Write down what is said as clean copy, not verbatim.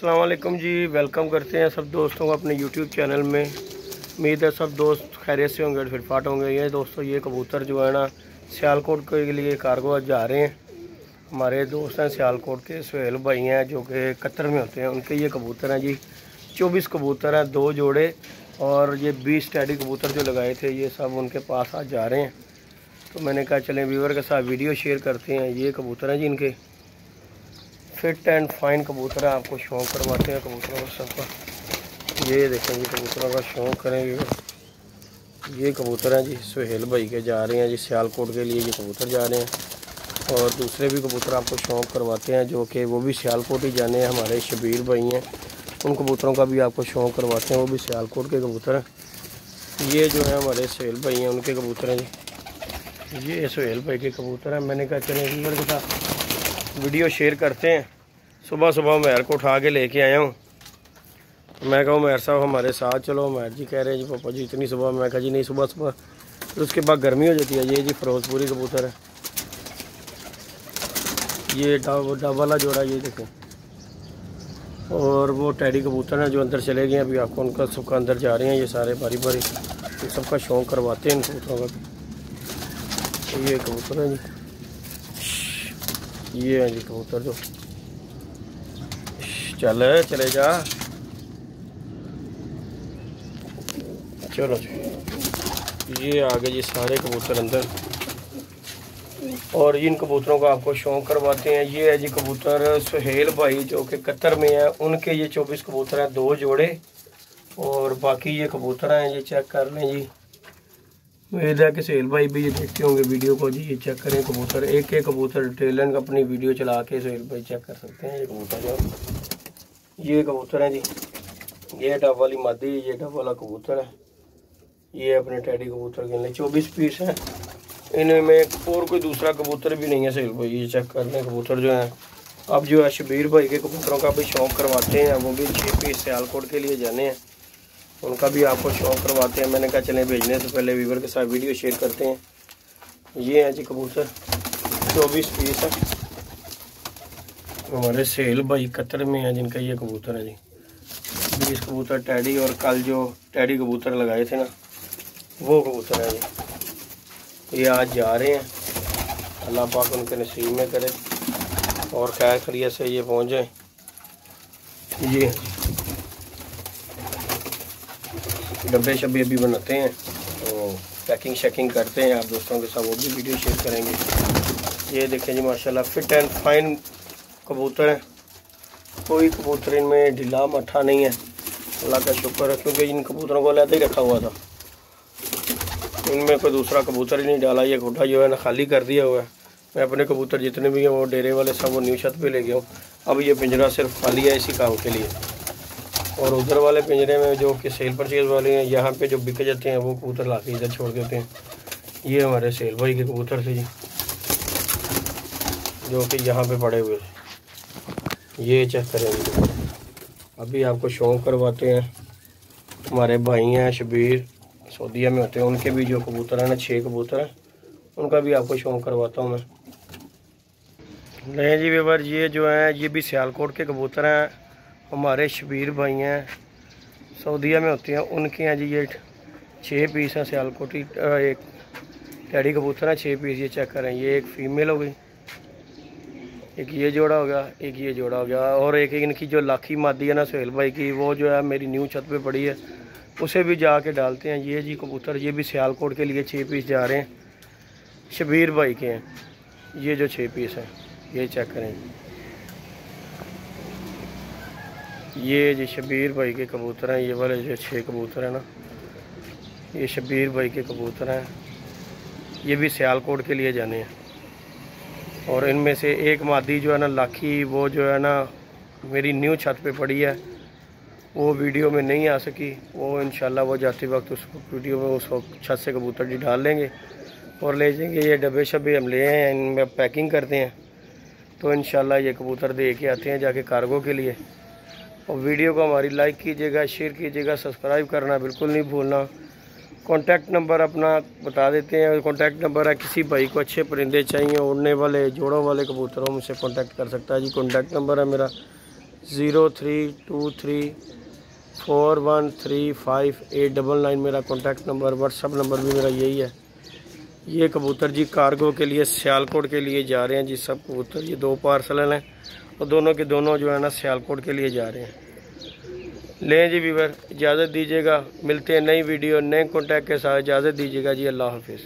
अस्सलाम वालेकुम जी। वेलकम करते हैं सब दोस्तों को अपने यूट्यूब चैनल में। उम्मीद है सब दोस्त खैरियत से होंगे, फिटफाट होंगे। ये दोस्तों ये कबूतर जो है ना सियालकोट के लिए कार्गो आज जा रहे हैं। हमारे दोस्त हैं सियालकोट के, सुहेल भाई हैं जो कि कतर में होते हैं। उनके ये कबूतर हैं जी, 24 कबूतर हैं, 2 जोड़े और ये 20 टैडी कबूतर जो लगाए थे ये सब उनके पास आज जा रहे हैं। तो मैंने कहा चलें व्यूवर के साथ वीडियो शेयर करते हैं। ये कबूतर हैं जी, इनके फिट एंड फाइन कबूतर है। आपको शौक़ करवाते हैं कबूतरों का सबका। ये देखें जी, कबूतरों का शौक़ करेंगे। ये कबूतर हैं जी सुहेल भाई के, जा रहे हैं जी सियालकोट के लिए ये कबूतर जा रहे हैं। और दूसरे भी कबूतर आपको शौक़ करवाते हैं जो कि वो भी सियालकोट ही जाने हैं। हमारे शबीर भाई हैं, उन कबूतरों का भी आपको शौक़ करवाते हैं, वो भी सियालकोट के कबूतर हैं। ये जो है हमारे सुहेल भाई हैं, उनके कबूतर हैं जी। ये सुहेल भाई के कबूतर हैं। मैंने कहा चलें व्यूअर के साथ वीडियो शेयर करते हैं। सुबह सुबह उमैर को उठा के लेके आया हूँ। मैं कहूँ उमैर साहब हमारे साथ चलो। उमैर जी कह रहे हैं जी पापा जी इतनी सुबह। मैं कहा जी नहीं, सुबह सुबह फिर उसके बाद गर्मी हो जाती है। ये जी फिरोजपुरी कबूतर है, ये डब वाला जोड़ा ये देखें। और वो टैडी कबूतर हैं जो अंदर चले गए। अभी आपको उनका सबका अंदर जा रहे हैं ये सारे बारी बारी। इन सबका शौक़ करवाते हैं इन कबूतरों का भी। ये कबूतर है जी, ये है जी कबूतर जो चले जा। चलो जी, ये आगे जी सारे कबूतर अंदर। और इन कबूतरों का आपको शौक़ करवाते हैं। ये है जी कबूतर सुहेल भाई जो कि कतर में है, उनके ये 24 कबूतर हैं, 2 जोड़े। और बाकी ये कबूतर हैं, ये चेक कर लें जी। उम्मीद है कि सुहेल भाई भी ये देखते होंगे वीडियो को जी। ये चेक करें कबूतर, एक एक कबूतर डिटेल अपनी वीडियो चला के सुहेल भाई चेक कर सकते हैं। ये कबूतर जो ये कबूतर हैं जी, ये डब वाली मादी, ये डब वाला कबूतर है। ये अपने टैडी कबूतर के लिए 24 पीस हैं। इनमें और कोई दूसरा कबूतर भी नहीं है सुहेल भाई। ये चेक कर लें कबूतर जो है। अब जो है शबीर भाई के कबूतरों का भी शौक़ करवाते हैं, वो भी 6 पीस सियालकोट के लिए जाने हैं, उनका भी आपको शौक़ करवाते हैं। मैंने कहा चलें भेजने से पहले व्यूअर के साथ वीडियो शेयर करते हैं। ये है जी कबूतर, 24 पीस है। हमारे सुहेल भाई कतर में है जिनका ये कबूतर है जी। 20 कबूतर टैडी, और कल जो टैडी कबूतर लगाए थे ना वो कबूतर है जी। ये आज जा रहे हैं, अल्लाह पाक उनके नसीब में करे और खैर खैरियत से ये पहुँच जाए। ये डब्बे शब्बे अभी बनाते हैं, तो पैकिंग शैकिंग करते हैं। आप दोस्तों के साथ वो भी वीडियो शेयर करेंगे। ये देखें जी माशाल्लाह फिट एंड फाइन कबूतर हैं। कोई कबूतर इनमें ढीला मट्ठा नहीं है, अल्लाह का शुक्र है, क्योंकि इन कबूतरों को अलग ही रखा हुआ था। इनमें कोई दूसरा कबूतर ही नहीं डाला। ये खुटा जो है ना खाली कर दिया हुआ है। मैं अपने कबूतर जितने भी हैं वो डेरे वाले सब वो न्यू छत पे ले गया हूँ। अब ये पिंजरा सिर्फ खाली है इसी काम के लिए। और उधर वाले पिंजरे में जो कि सेल परचेज वाले हैं, यहाँ पे जो बिक जाते हैं वो कबूतर ला के इधर छोड़ देते हैं। ये हमारे सुहेल भाई के कबूतर थे जी जो कि यहाँ पे पड़े हुए थे। ये चेक करेंगे, अभी आपको शौक़ करवाते हैं। हमारे भाई हैं शबीर, सऊदीया में होते हैं, उनके भी जो कबूतर हैं ना 6 कबूतर हैं, उनका भी आपको शौक़ करवाता हूँ मैं। नहीं जी व्यूअर, ये जो है ये भी सियालकोट के कबूतर हैं। हमारे शबीर भाई हैं, सऊदीया में होते हैं, उनके हैं जी ये 6 पीस हैं सियालकोटी। एक टैडी कबूतर है 6 पीस। ये चेक करें, ये एक फ़ीमेल हो गई, एक ये जोड़ा हो गया, एक ये जोड़ा हो गया। और एक इनकी जो लाखी मादी है ना सुहेल भाई की, वो जो है मेरी न्यू छत पे पड़ी है, उसे भी जाके डालते हैं। ये जी कबूतर, ये भी सियालकोट के लिए 6 पीस जा रहे हैं, शबीर भाई के हैं। ये जो 6 पीस हैं ये चेक करें, ये जी शबीर भाई के कबूतर हैं। ये वाले जो 6 कबूतर हैं ना ये शबीर भाई के कबूतर हैं। ये भी सियालकोट के लिए जाने हैं। और इनमें से एक मादी जो है ना लाखी, वो जो है ना मेरी न्यू छत पे पड़ी है, वो वीडियो में नहीं आ सकी। वो इंशाल्लाह वो जाते वक्त उस वीडियो में उस छत से कबूतर जी डाल लेंगे और ले जाएंगे। ये डब्बे शब्बे हम ले हैं, इनमें पैकिंग करते हैं, तो इंशाल्लाह ये कबूतर दे के आते हैं जाके कार्गो के लिए। और वीडियो को हमारी लाइक कीजिएगा, शेयर कीजिएगा, सब्सक्राइब करना बिल्कुल नहीं भूलना। कॉन्टैक्ट नंबर अपना बता देते हैं। कॉन्टैक्ट नंबर है, किसी भाई को अच्छे परिंदे चाहिए, उड़ने वाले जोड़ों वाले कबूतरों मुझसे कॉन्टैक्ट कर सकता है जी। कॉन्टैक्ट नंबर है मेरा 0323413589 मेरा कॉन्टैक्ट नंबर, व्हाट्सअप नंबर भी मेरा यही है। ये कबूतर जी कार्गो के लिए सियालकोट के लिए जा रहे हैं जी। सब कबूतर ये 2 पार्सल हैं और दोनों के दोनों जो है ना सियालकोट के लिए जा रहे हैं। लें जी व्यूअर, इजाज़त दीजिएगा। मिलते हैं नई वीडियो नए कॉन्टैक्ट के साथ। इजाज़त दीजिएगा जी। अल्लाह हाफिज़।